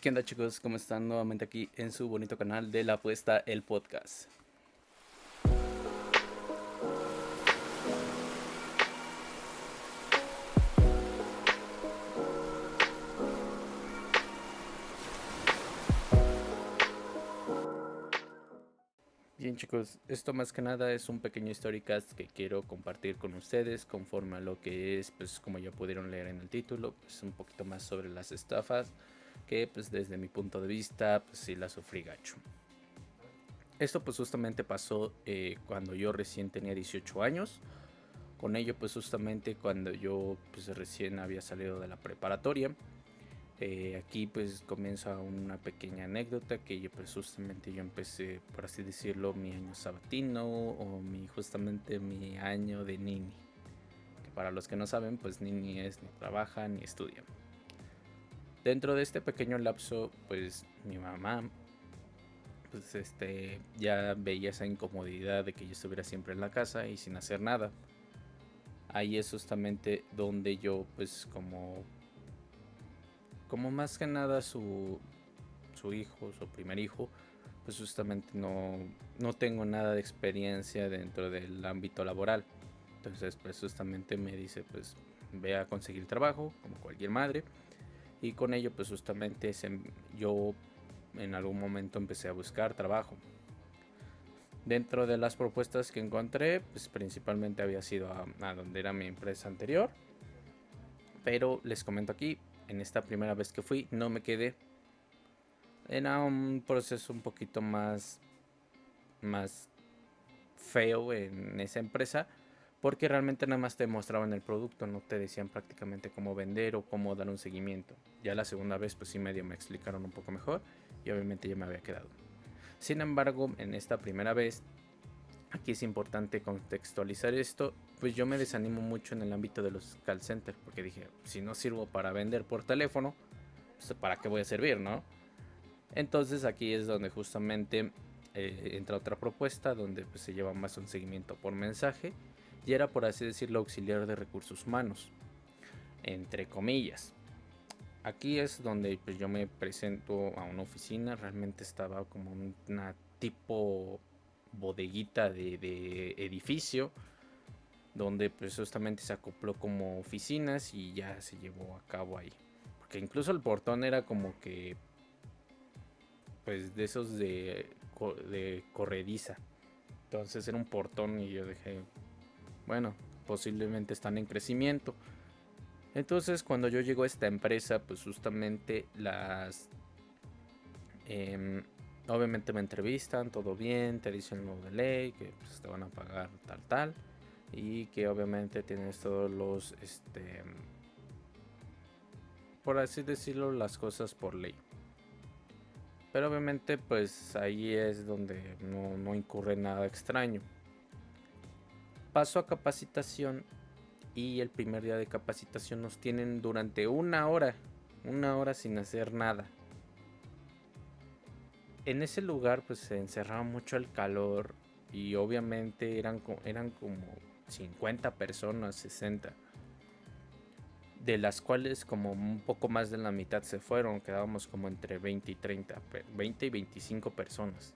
¿Qué onda, chicos? ¿Cómo están? Nuevamente aquí en su bonito canal de La Apuesta, el podcast. Bien, chicos, esto más que nada es un pequeño storycast que quiero compartir con ustedes conforme a lo que es, pues como ya pudieron leer en el título, pues un poquito más sobre las estafas que pues desde mi punto de vista pues sí las sufrí gacho. Esto pues justamente pasó cuando yo recién tenía 18 años. Con ello pues justamente cuando yo pues recién había salido de la preparatoria. Aquí pues comienza una pequeña anécdota que yo pues justamente yo empecé, por así decirlo, mi año sabatino o justamente mi año de nini. Que para los que no saben, pues nini es ni trabaja ni estudia. Dentro de este pequeño lapso, pues mi mamá pues ya veía esa incomodidad de que yo estuviera siempre en la casa y sin hacer nada. Ahí es justamente donde yo pues como más que nada su hijo, su primer hijo, pues justamente no tengo nada de experiencia dentro del ámbito laboral. Entonces pues justamente me dice pues ve a conseguir trabajo como cualquier madre, y con ello pues justamente yo en algún momento empecé a buscar trabajo. Dentro de las propuestas que encontré, pues principalmente había sido a donde era mi empresa anterior, pero les comento aquí, en esta primera vez que fui no me quedé. Era un proceso un poquito más feo en esa empresa, porque realmente nada más te mostraban el producto, no te decían prácticamente cómo vender o cómo dar un seguimiento. Ya la segunda vez pues sí medio me explicaron un poco mejor y obviamente ya me había quedado. Sin embargo, en esta primera vez, aquí es importante contextualizar esto, pues yo me desanimo mucho en el ámbito de los call centers, porque dije, si no sirvo para vender por teléfono, pues para qué voy a servir, ¿no? Entonces aquí es donde justamente entra otra propuesta donde pues, se lleva más un seguimiento por mensaje, y era, por así decirlo, auxiliar de recursos humanos, entre comillas. Aquí es donde pues, yo me presento a una oficina. Realmente estaba como una tipo bodeguita de edificio, donde pues justamente se acopló como oficinas y ya se llevó a cabo ahí, porque incluso el portón era como que pues de esos de corrediza. Entonces era un portón y yo dije, bueno, posiblemente están en crecimiento. Entonces cuando yo llego a esta empresa, pues justamente eh, obviamente me entrevistan, todo bien, te dicen lo de ley, que pues, te van a pagar tal, y que obviamente tienes todos los, por así decirlo, las cosas por ley. Pero obviamente pues ahí es donde no incurre nada extraño. Paso a capacitación, y el primer día de capacitación nos tienen durante una hora sin hacer nada. En ese lugar pues se encerraba mucho el calor y obviamente eran como 50 personas, 60, de las cuales como un poco más de la mitad se fueron, quedábamos como entre 20 y 30, 20 y 25 personas.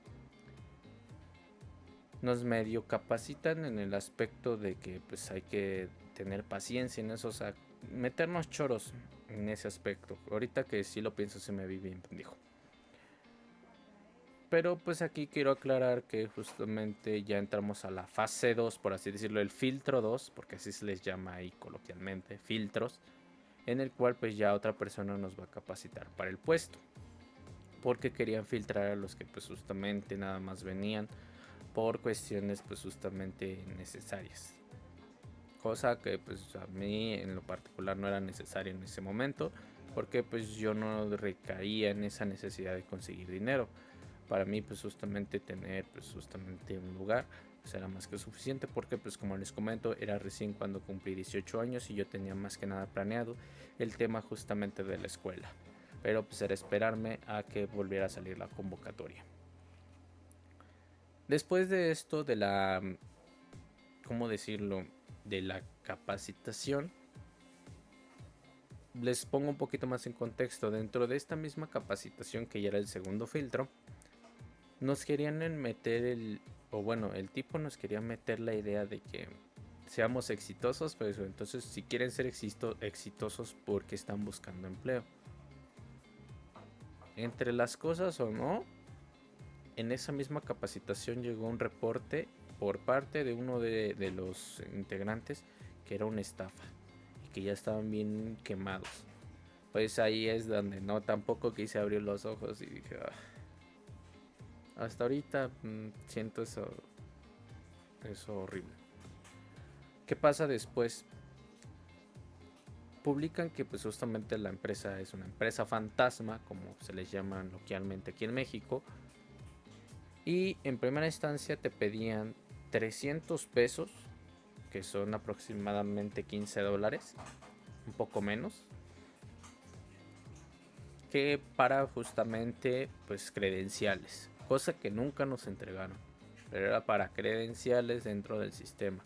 Nos medio capacitan en el aspecto de que pues hay que tener paciencia en eso, o sea, meternos choros en ese aspecto. Ahorita que sí lo pienso se me vi bien pendejo. Pero pues aquí quiero aclarar que justamente ya entramos a la fase 2, por así decirlo, el filtro 2, porque así se les llama ahí coloquialmente, filtros, en el cual pues ya otra persona nos va a capacitar para el puesto, porque querían filtrar a los que pues justamente nada más venían por cuestiones pues justamente necesarias, cosa que pues a mí en lo particular no era necesaria en ese momento, porque pues yo no recaía en esa necesidad de conseguir dinero. Para mí pues justamente tener pues justamente un lugar pues era más que suficiente, porque pues como les comento era recién cuando cumplí 18 años y yo tenía más que nada planeado el tema justamente de la escuela, pero pues era esperarme a que volviera a salir la convocatoria. Después de esto de la, ¿cómo decirlo?, de la capacitación, les pongo un poquito más en contexto. Dentro de esta misma capacitación, que ya era el segundo filtro, nos querían meter o bueno, el tipo nos quería meter la idea de que seamos exitosos, pues entonces si quieren ser exitosos, porque están buscando empleo. Entre las cosas o no, en esa misma capacitación llegó un reporte por parte de uno de los integrantes que era una estafa y que ya estaban bien quemados. Pues ahí es donde no tampoco quise abrir los ojos y dije, hasta ahorita siento eso horrible. ¿Qué pasa después? Publican que pues justamente la empresa es una empresa fantasma, como se les llama loquialmente aquí en México, y en primera instancia te pedían 300 pesos, que son aproximadamente $15, un poco menos, que para justamente pues credenciales, cosa que nunca nos entregaron, pero era para credenciales dentro del sistema.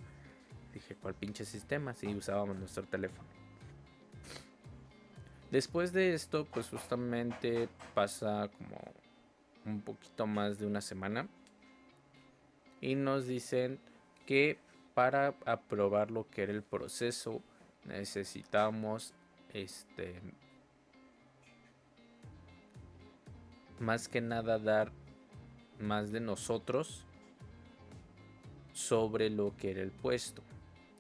Dije, ¿cuál pinche sistema? Si usábamos nuestro teléfono. Después de esto, pues justamente pasa como un poquito más de una semana y nos dicen que para aprobar lo que era el proceso necesitamos más que nada dar más de nosotros sobre lo que era el puesto.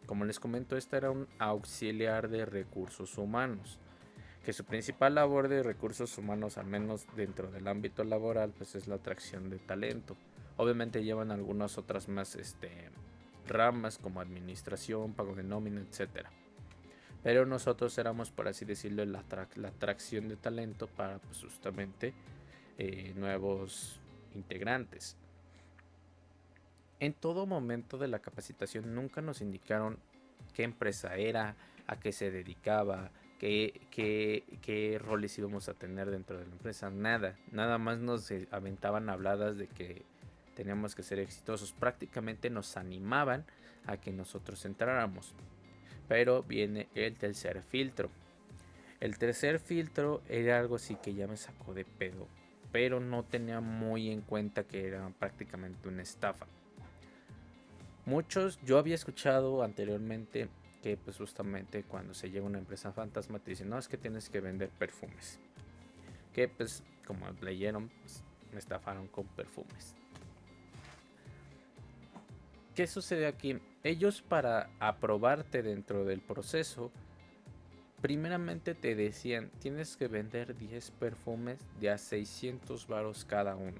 Como les comento, este era un auxiliar de recursos humanos, que su principal labor de recursos humanos, al menos dentro del ámbito laboral, pues es la atracción de talento. Obviamente llevan algunas otras más ramas como administración, pago de nómina, etcétera. Pero nosotros éramos, por así decirlo, la atracción de talento para pues, justamente nuevos integrantes. En todo momento de la capacitación nunca nos indicaron qué empresa era, a qué se dedicaba, qué roles íbamos a tener dentro de la empresa, nada más nos aventaban habladas de que teníamos que ser exitosos, prácticamente nos animaban a que nosotros entráramos. Pero viene el tercer filtro. El tercer filtro era algo así que ya me sacó de pedo, pero no tenía muy en cuenta que era prácticamente una estafa. Yo había escuchado anteriormente que pues justamente cuando se llega a una empresa fantasma te dicen, no, es que tienes que vender perfumes. Que pues como leyeron, pues, me estafaron con perfumes. ¿Qué sucede aquí? Ellos, para aprobarte dentro del proceso, primeramente te decían, tienes que vender 10 perfumes de a 600 varos cada uno.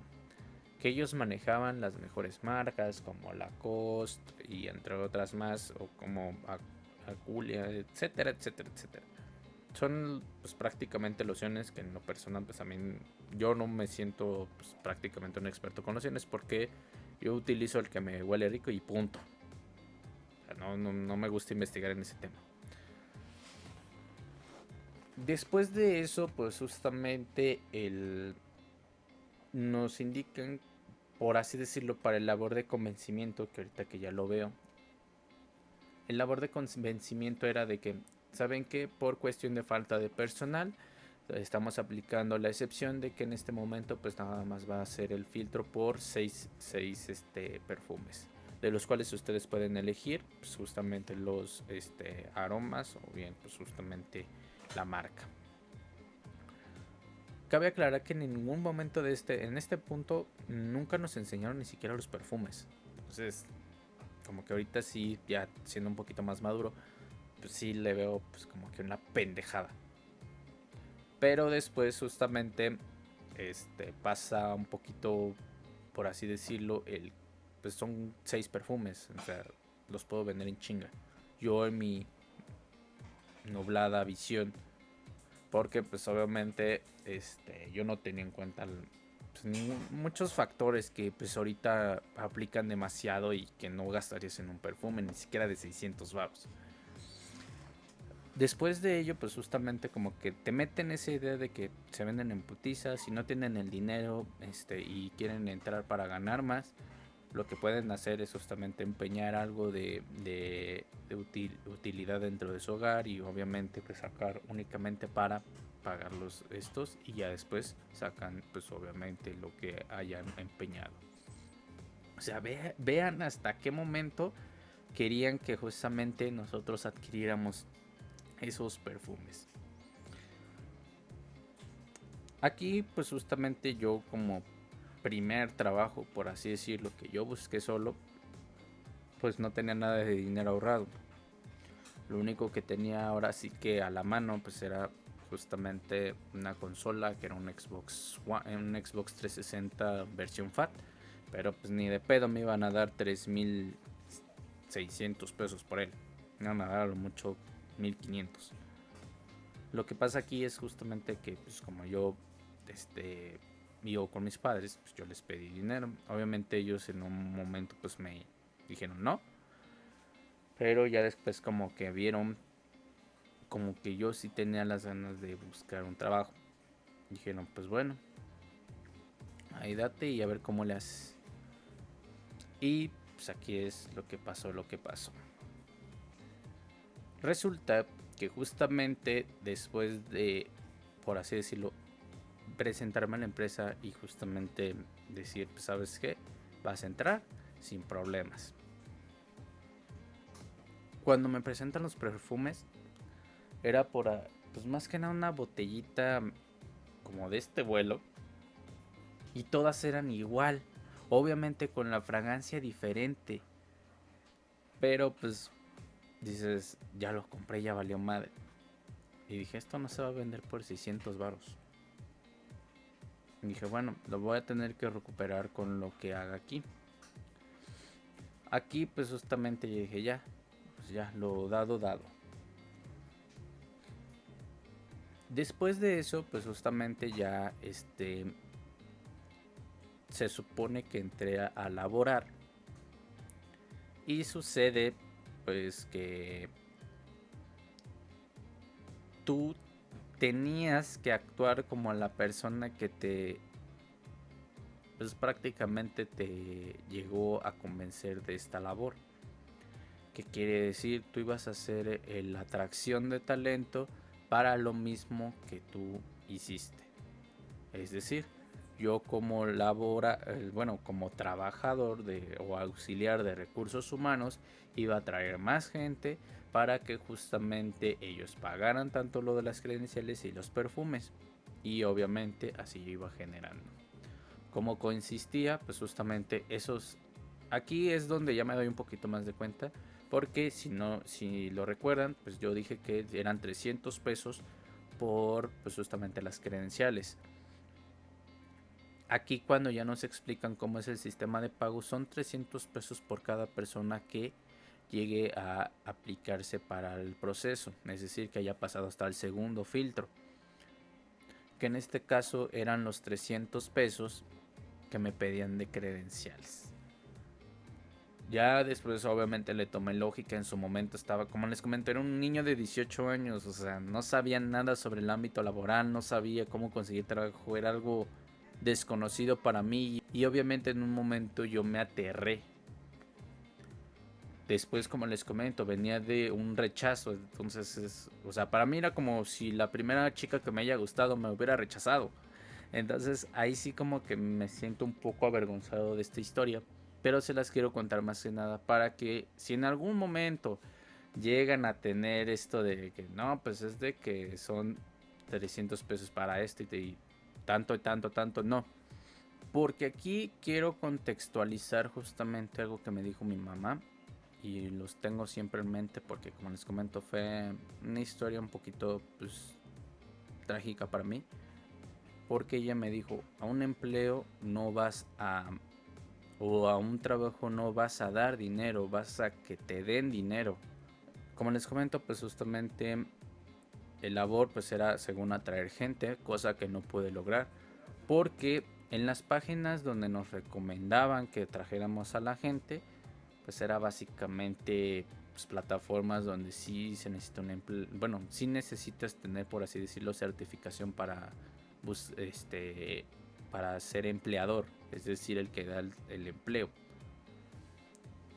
Que ellos manejaban las mejores marcas como Lacoste y entre otras más, o como Aculia, etcétera, etcétera, etcétera. Son pues prácticamente lociones que en lo personal pues a mí yo no me siento pues, prácticamente un experto con lociones, porque yo utilizo el que me huele rico y punto. O sea, no me gusta investigar en ese tema. Después de eso pues justamente nos indican, por así decirlo, para el labor de convencimiento, que ahorita que ya lo veo, el labor de convencimiento era de que, ¿saben qué? Por cuestión de falta de personal, estamos aplicando la excepción de que en este momento pues nada más va a ser el filtro por 6 perfumes, de los cuales ustedes pueden elegir pues, justamente los aromas o bien pues justamente la marca. Cabe aclarar que en ningún momento en este punto nunca nos enseñaron ni siquiera los perfumes. Entonces, como que ahorita sí, ya siendo un poquito más maduro, pues sí le veo pues como que una pendejada. Pero después justamente pasa un poquito, por así decirlo, pues son 6 perfumes, o sea, los puedo vender en chinga. Yo en mi nublada visión, porque pues obviamente yo no tenía en cuenta pues, muchos factores que pues ahorita aplican demasiado y que no gastarías en un perfume ni siquiera de 600 baros. Después de ello pues justamente como que te meten esa idea de que se venden en putiza, si no tienen el dinero y quieren entrar para ganar más, lo que pueden hacer es justamente empeñar algo de utilidad dentro de su hogar y obviamente pues sacar únicamente para pagar estos y ya después sacan pues obviamente lo que hayan empeñado. O sea, vean hasta qué momento querían que justamente nosotros adquiriéramos esos perfumes. Aquí pues justamente yo como primer trabajo, por así decirlo, que yo busqué solo, pues no tenía nada de dinero ahorrado. Lo único que tenía ahora sí que a la mano pues era justamente una consola que era un Xbox One, un Xbox 360 versión FAT, pero pues ni de pedo me iban a dar 3,600 pesos por él. Me iban a dar a lo mucho 1,500. Lo que pasa aquí es justamente que pues como yo vivo con mis padres, pues yo les pedí dinero. Obviamente ellos en un momento pues me dijeron no, pero ya después como que vieron como que yo sí tenía las ganas de buscar un trabajo. Dijeron pues bueno, ahí date y a ver cómo le haces. Y pues aquí es lo que pasó, Resulta que justamente después de, por así decirlo, presentarme a la empresa y justamente decir, pues, ¿sabes qué? Vas a entrar sin problemas. Cuando me presentan los perfumes, era por, pues más que nada una botellita como de este vuelo. Y todas eran igual. Obviamente con la fragancia diferente. Pero pues dices, ya lo compré, ya valió madre. Y dije, esto no se va a vender por 600 varos. Y dije, bueno, lo voy a tener que recuperar con lo que haga aquí. Aquí pues justamente yo dije, ya, pues ya, lo dado. Después de eso, pues justamente ya se supone que entré a laborar. Y sucede pues que tú tenías que actuar como la persona que pues prácticamente te llegó a convencer de esta labor. ¿Qué quiere decir? Tú ibas a ser la atracción de talento para lo mismo que tú hiciste. Es decir, yo como como trabajador o auxiliar de recursos humanos iba a traer más gente para que justamente ellos pagaran tanto lo de las credenciales y los perfumes. Y obviamente así yo iba generando. Como consistía, pues justamente esos. Aquí es donde ya me doy un poquito más de cuenta. Porque si lo recuerdan, pues yo dije que eran 300 pesos por pues justamente las credenciales. Aquí cuando ya nos explican cómo es el sistema de pago, son 300 pesos por cada persona que llegue a aplicarse para el proceso, es decir, que haya pasado hasta el segundo filtro, que en este caso eran los 300 pesos que me pedían de credenciales. Ya después obviamente le tomé lógica, en su momento estaba, como les comenté, era un niño de 18 años, o sea, no sabía nada sobre el ámbito laboral, no sabía cómo conseguir trabajo, era algo desconocido para mí y obviamente en un momento yo me aterré. Después, como les comento, venía de un rechazo, entonces, o sea, para mí era como si la primera chica que me haya gustado me hubiera rechazado. Entonces ahí sí como que me siento un poco avergonzado de esta historia, pero se las quiero contar más que nada para que si en algún momento llegan a tener esto de que no, pues es de que son 300 pesos para esto y tanto, no. Porque aquí quiero contextualizar justamente algo que me dijo mi mamá y los tengo siempre en mente porque como les comento fue una historia un poquito pues trágica para mí. Porque ella me dijo, a un empleo no vas o a un trabajo no vas a dar dinero, vas a que te den dinero. Como les comento, pues justamente el labor pues era según atraer gente, cosa que no pude lograr. Porque en las páginas donde nos recomendaban que trajéramos a la gente, pues era básicamente pues, plataformas donde sí se necesita un empleo, bueno, sí necesitas tener, por así decirlo, certificación para ser empleador, es decir, el que da el empleo.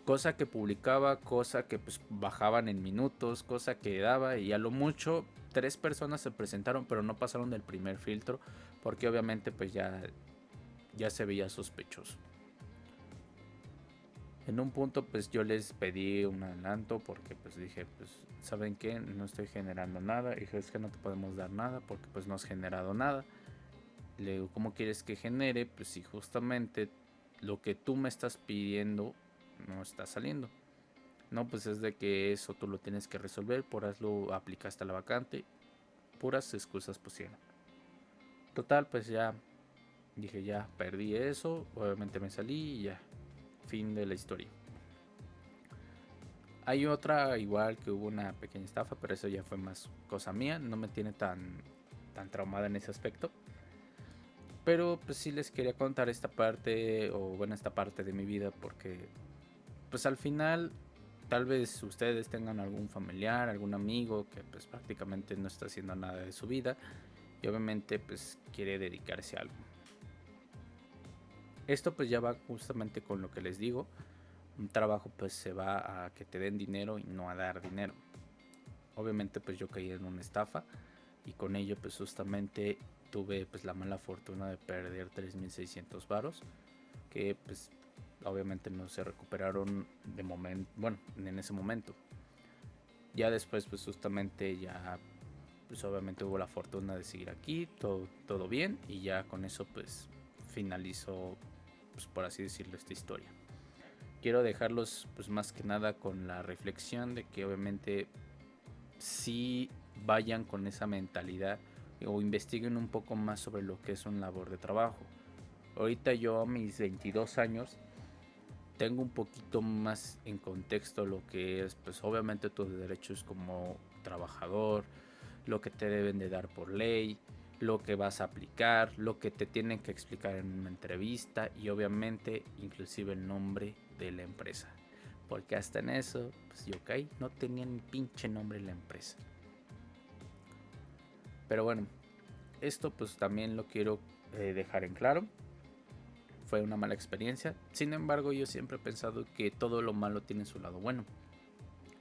cosa que publicaba, cosa que pues bajaban en minutos, cosa que daba, y a lo mucho 3 personas se presentaron, pero no pasaron del primer filtro, porque obviamente pues ya se veía sospechoso. En un punto pues yo les pedí un adelanto porque pues dije, pues ¿saben qué? No estoy generando nada. Y dije, es que no te podemos dar nada porque pues no has generado nada. Le digo, ¿cómo quieres que genere? Pues si justamente lo que tú me estás pidiendo no está saliendo. No, pues es de que eso tú lo tienes que resolver, por hazlo aplicaste a la vacante. Puras excusas pusieron. Total, pues ya dije, ya perdí eso, obviamente me salí y ya, fin de la historia. Hay otra igual que hubo una pequeña estafa, pero eso ya fue más cosa mía, no me tiene tan traumada en ese aspecto. Pero pues sí les quería contar esta parte, o bueno, esta parte de mi vida, porque pues al final tal vez ustedes tengan algún familiar, algún amigo que pues prácticamente no está haciendo nada de su vida y obviamente pues quiere dedicarse a algo. Esto pues ya va justamente con lo que les digo. Un trabajo pues se va a que te den dinero y no a dar dinero. Obviamente pues yo caí en una estafa y con ello pues justamente tuve pues la mala fortuna de perder 3.600 varos, que pues obviamente no se recuperaron de momento, bueno, en ese momento. Ya después pues justamente ya pues obviamente hubo la fortuna de seguir aquí, todo bien, y ya con eso pues finalizó, pues por así decirlo, esta historia. Quiero dejarlos pues más que nada con la reflexión de que obviamente sí vayan con esa mentalidad o investiguen un poco más sobre lo que es un labor de trabajo. Ahorita yo a mis 22 años tengo un poquito más en contexto lo que es pues obviamente tus derechos como trabajador, lo que te deben de dar por ley, lo que vas a aplicar, lo que te tienen que explicar en una entrevista y obviamente inclusive el nombre de la empresa. Porque hasta en eso, pues yo caí, no tenía ni pinche nombre en la empresa. Pero bueno, esto pues también lo quiero dejar en claro. Fue una mala experiencia. Sin embargo, yo siempre he pensado que todo lo malo tiene su lado bueno.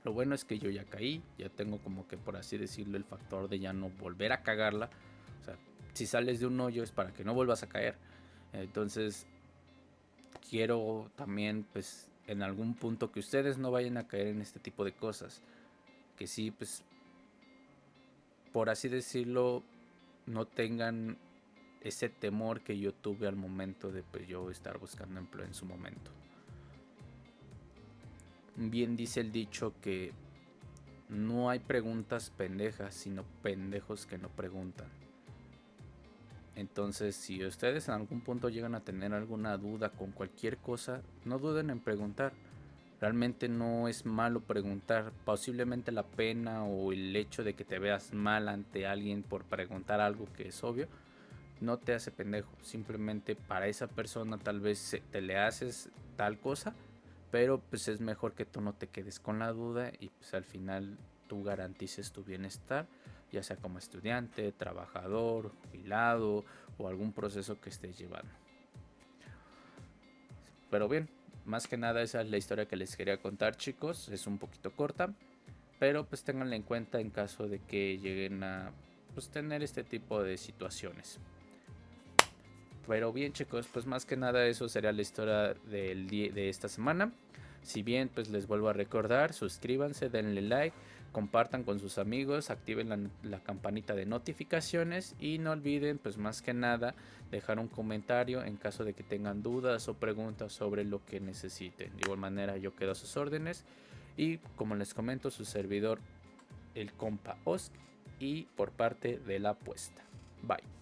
Lo bueno es que yo ya caí, ya tengo como que por así decirlo el factor de ya no volver a cagarla. O sea, si sales de un hoyo es para que no vuelvas a caer. Entonces, quiero también pues en algún punto que ustedes no vayan a caer en este tipo de cosas. Que sí, pues, por así decirlo, no tengan ese temor que yo tuve al momento de pues, yo estar buscando empleo en su momento. Bien dice el dicho que no hay preguntas pendejas, sino pendejos que no preguntan. Entonces, si ustedes en algún punto llegan a tener alguna duda con cualquier cosa, no duden en preguntar. Realmente no es malo preguntar. Posiblemente la pena o el hecho de que te veas mal ante alguien por preguntar algo que es obvio, no te hace pendejo. Simplemente para esa persona tal vez te le haces tal cosa, pero pues es mejor que tú no te quedes con la duda y pues al final tú garantices tu bienestar, ya sea como estudiante, trabajador, jubilado o algún proceso que estés llevando. Pero bien, más que nada esa es la historia que les quería contar, chicos. Es un poquito corta, pero pues tenganla en cuenta en caso de que lleguen a pues tener este tipo de situaciones. Pero bien, chicos, pues más que nada eso sería la historia de esta semana. Si bien pues les vuelvo a recordar, suscríbanse, denle like, compartan con sus amigos, activen la campanita de notificaciones y no olviden pues más que nada dejar un comentario en caso de que tengan dudas o preguntas sobre lo que necesiten. De igual manera yo quedo a sus órdenes y como les comento, su servidor el compa Osk y por parte de la apuesta. Bye.